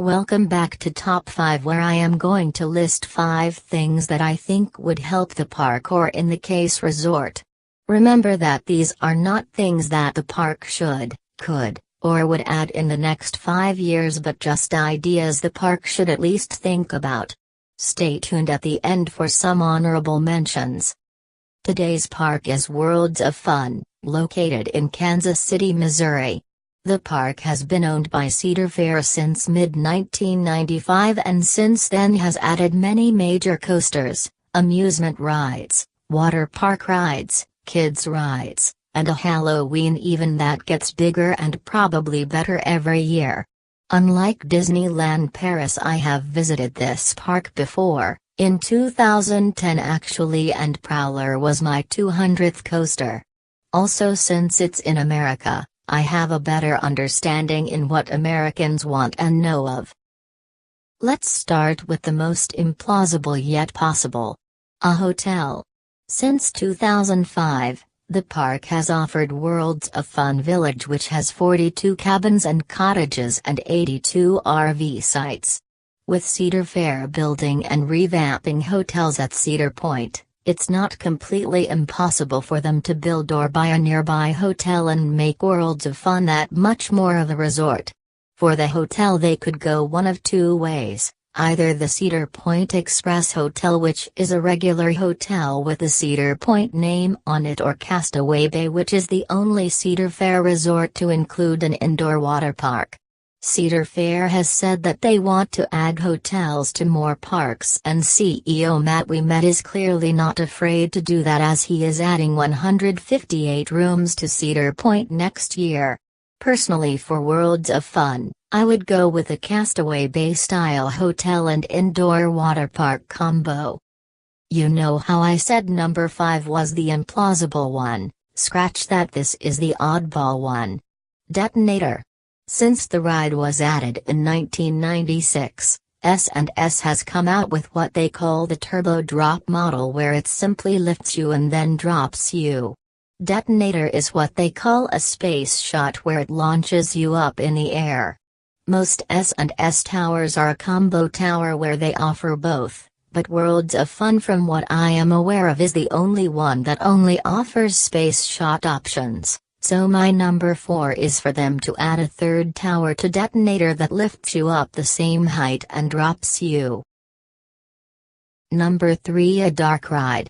Welcome back to Top 5, where I am going to list 5 things that I think would help the park, or in the case resort. Remember that these are not things that the park should, could, or would add in the next 5 years, but just ideas the park should at least think about. Stay tuned at the end for some honorable mentions. Today's park is Worlds of Fun, located in Kansas City, Missouri. The park has been owned by Cedar Fair since mid-1995 and since then has added many major coasters, amusement rides, water park rides, kids rides, and a Halloween event that gets bigger and probably better every year. Unlike Disneyland Paris, I have visited this park before, in 2010 actually, and Prowler was my 200th coaster. Also, since it's in America, I have a better understanding in what Americans want and know of. Let's start with the most implausible yet possible. A hotel. Since 2005, the park has offered Worlds of Fun Village, which has 42 cabins and cottages and 82 RV sites. With Cedar Fair building and revamping hotels at Cedar Point, it's not completely impossible for them to build or buy a nearby hotel and make Worlds of Fun that much more of a resort. For the hotel, they could go one of two ways: either the Cedar Point Express Hotel, which is a regular hotel with the Cedar Point name on it, or Castaway Bay, which is the only Cedar Fair resort to include an indoor water park. Cedar Fair has said that they want to add hotels to more parks, and CEO Matt we met is clearly not afraid to do that, as he is adding 158 rooms to Cedar Point next year. Personally, for Worlds of Fun, I would go with a Castaway Bay style hotel and indoor water park combo. You know how I said number 5 was the implausible one? Scratch that, this is the oddball one. Detonator. Since the ride was added in 1996, S&S has come out with what they call the turbo drop model, where it simply lifts you and then drops you. Detonator is what they call a space shot, where it launches you up in the air. Most S&S towers are a combo tower where they offer both, but Worlds of Fun, from what I am aware of, is the only one that only offers space shot options. So my number 4 is for them to add a third tower to Detonator that lifts you up the same height and drops you. Number 3, a dark ride.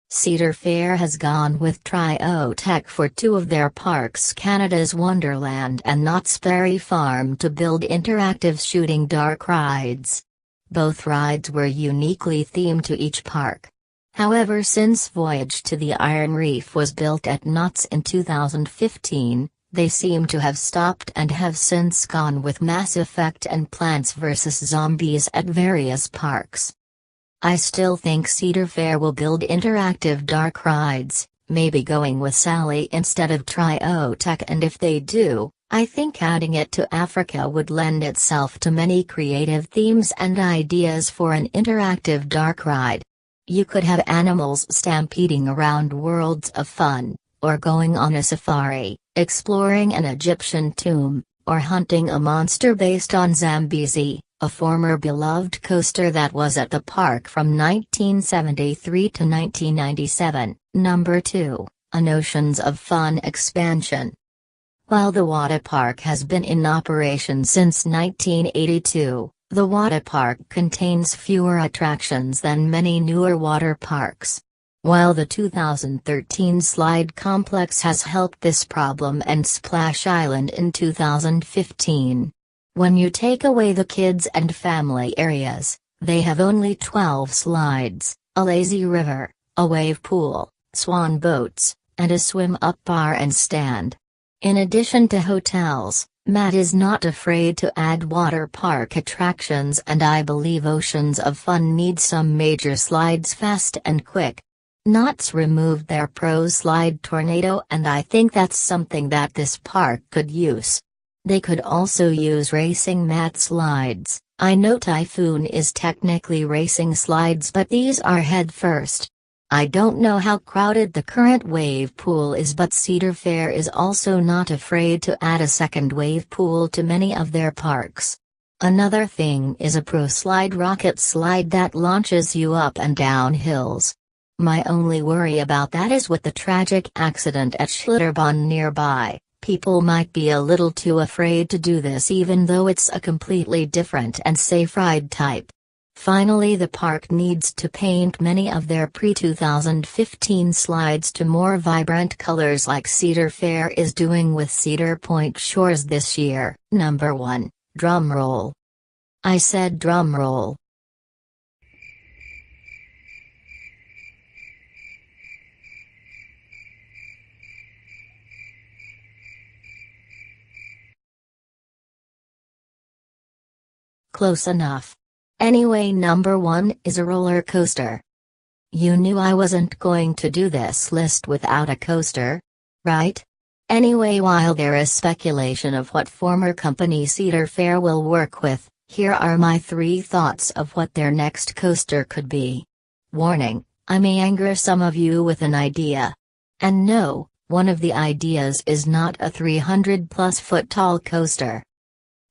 Cedar Fair has gone with Trio-Tech for 2 of their parks, Canada's Wonderland and Knott's Berry Farm, to build interactive shooting dark rides. Both rides were uniquely themed to each park. However, since Voyage to the Iron Reef was built at Knott's in 2015, they seem to have stopped and have since gone with Mass Effect and Plants vs. Zombies at various parks. I still think Cedar Fair will build interactive dark rides, maybe going with Sally instead of Trio-Tech, and if they do, I think adding it to Africa would lend itself to many creative themes and ideas for an interactive dark ride. You could have animals stampeding around Worlds of Fun, or going on a safari, exploring an Egyptian tomb, or hunting a monster based on Zambezi, a former beloved coaster that was at the park from 1973 to 1997. Number 2, an Oceans of Fun expansion. While the water park has been in operation since 1982, the water park contains fewer attractions than many newer water parks. While the 2013 slide complex has helped this problem, and Splash Island in 2015. When you take away the kids and family areas, they have only 12 slides, a lazy river, a wave pool, swan boats, and a swim-up bar and stand. In addition to hotels, Matt is not afraid to add water park attractions, and I believe Oceans of Fun needs some major slides fast and quick. Knott's removed their Pro Slide Tornado, and I think that's something that this park could use. They could also use Racing Matt slides. I know Typhoon is technically racing slides, but these are head first. I don't know how crowded the current wave pool is, but Cedar Fair is also not afraid to add a second wave pool to many of their parks. Another thing is a Pro Slide rocket slide that launches you up and down hills. My only worry about that is with the tragic accident at Schlitterbahn nearby, people might be a little too afraid to do this even though it's a completely different and safe ride type. Finally, the park needs to paint many of their pre-2015 slides to more vibrant colors like Cedar Fair is doing with Cedar Point Shores this year. Number 1, drum roll. I said drum roll. Close enough. Anyway, number 1 is a roller coaster. You knew I wasn't going to do this list without a coaster, right? Anyway, while there is speculation of what former company Cedar Fair will work with, here are my 3 thoughts of what their next coaster could be. Warning, I may anger some of you with an idea. And no, one of the ideas is not a 300+ foot tall coaster.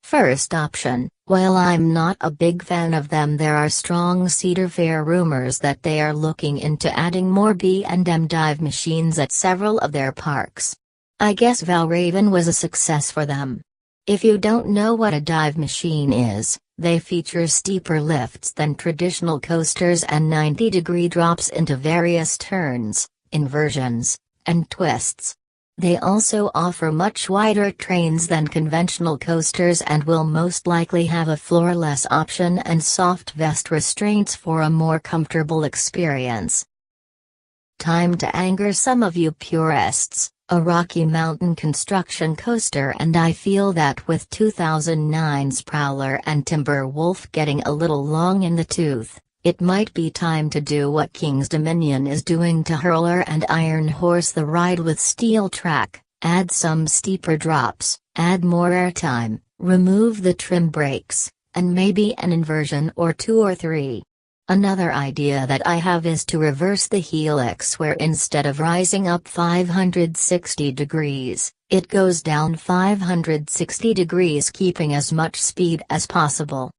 First option, while I'm not a big fan of them, there are strong Cedar Fair rumors that they are looking into adding more B&M dive machines at several of their parks. I guess Valraven was a success for them. If you don't know what a dive machine is, they feature steeper lifts than traditional coasters and 90-degree drops into various turns, inversions, and twists. They also offer much wider trains than conventional coasters and will most likely have a floorless option and soft vest restraints for a more comfortable experience. Time to anger some of you purists, a Rocky Mountain construction coaster, and I feel that with 2009's Prowler and Timber Wolf getting a little long in the tooth, it might be time to do what King's Dominion is doing to Hurler and Iron Horse the ride with steel track, add some steeper drops, add more airtime, remove the trim brakes, and maybe an inversion or 2 or 3. Another idea that I have is to reverse the helix, where instead of rising up 560 degrees, it goes down 560 degrees, keeping as much speed as possible.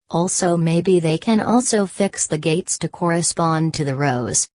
Also, maybe they can also fix the gates to correspond to the rows.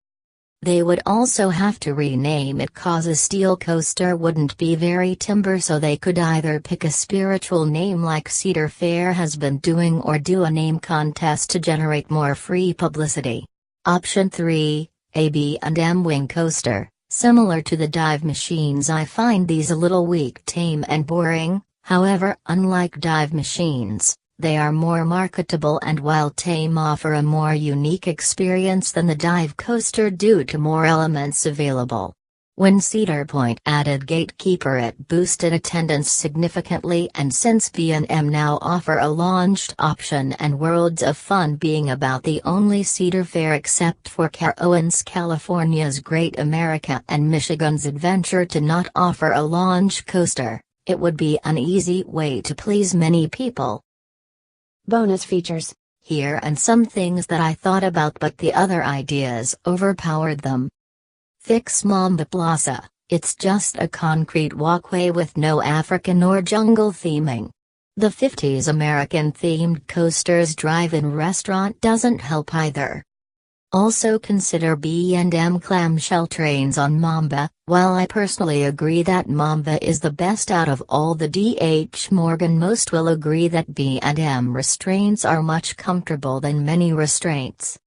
They would also have to rename it, cause a steel coaster wouldn't be very timber, so they could either pick a spiritual name like Cedar Fair has been doing or do a name contest to generate more free publicity. Option 3, a B&M wing coaster. Similar to the dive machines, I find these a little weak, tame and boring. However, unlike dive machines, they are more marketable and, while tame, offer a more unique experience than the dive coaster due to more elements available. When Cedar Point added Gatekeeper, it boosted attendance significantly, and since B&M now offer a launched option, and Worlds of Fun being about the only Cedar Fair except for Carowinds, California's Great America, and Michigan's Adventure to not offer a launch coaster, it would be an easy way to please many people. Bonus features. Here and some things that I thought about, but the other ideas overpowered them. Fix Mamba Plaza. It's just a concrete walkway with no African or jungle theming. The 50s American-themed coaster's drive-in restaurant doesn't help either. Also consider B&M clamshell trains on Mamba. While I personally agree that Mamba is the best out of all the D.H. Morgan, most will agree that B&M restraints are much comfortable than many restraints.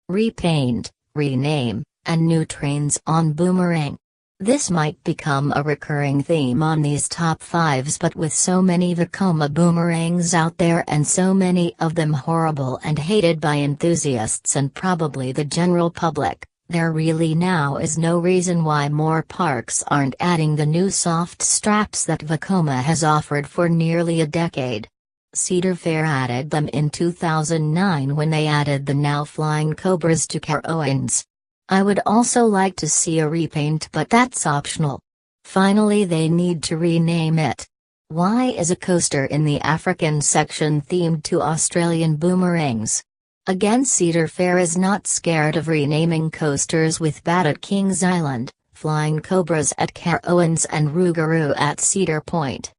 Repaint, rename, and new trains on Boomerang. This might become a recurring theme on these top 5s, but with so many Vekoma boomerangs out there and so many of them horrible and hated by enthusiasts and probably the general public, there really now is no reason why more parks aren't adding the new soft straps that Vekoma has offered for nearly a decade. Cedar Fair added them in 2009 when they added the now flying Cobras to Carowinds. I would also like to see a repaint, but that's optional. Finally, they need to rename it. Why is a coaster in the African section themed to Australian boomerangs? Again, Cedar Fair is not scared of renaming coasters, with Bat at Kings Island, Flying Cobras at Carowinds, and Rougarou at Cedar Point.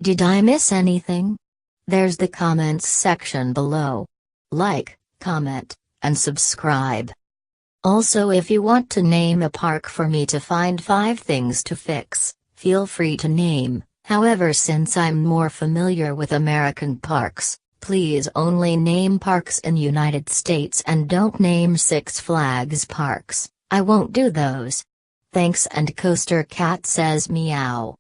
Did I miss anything? There's the comments section below. Like, comment, and subscribe. Also, if you want to name a park for me to find 5 things to fix, feel free to name. However, since I'm more familiar with American parks, please only name parks in United States and don't name Six Flags parks. I won't do those. Thanks, and Coaster Cat says meow.